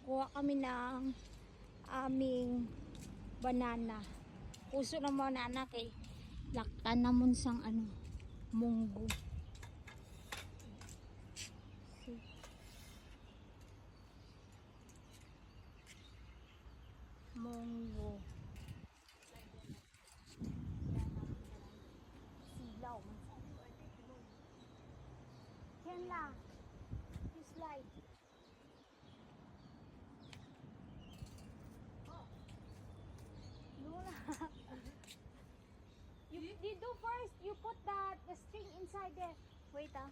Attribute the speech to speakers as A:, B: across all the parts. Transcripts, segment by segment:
A: kuha kami ng aming banana. Puso na mo na anak eh. Laktan namon sang ano, munggo. See. Munggo. Silaw. Yan lang. This light. You do first. You put the string inside there. Wait ah.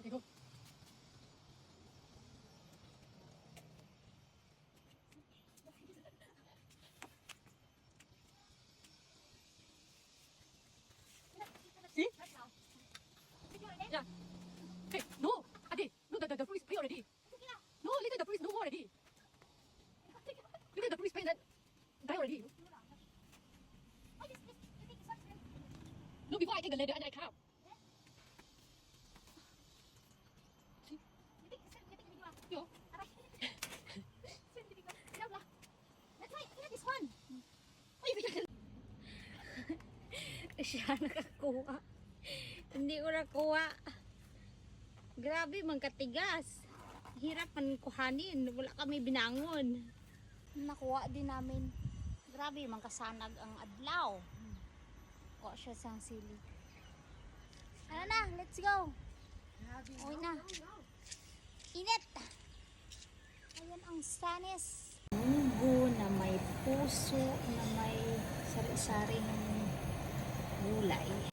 B: Okay, go. See? Yeah. Hey, no, Adi, no, the fruit is spray already. No, later the fruit is no more already. Later the fruit is spray that die already. No, before I take the leather and I count. See? Yo.
A: Let's try this one.
B: Ay, bigyan.
A: Siya nakakuha. Hindi ko nakuha. Grabe, magkatigas. Hirap man kuhanin. Wala kami binangon. Nakuha din namin. Grabe, magkasanag ang adlaw. Kuha siya sa sili. Ano na, let's go. Uy na. Init. Ayan ang sanis. Munggo na may puso, na may sari-saring gulay.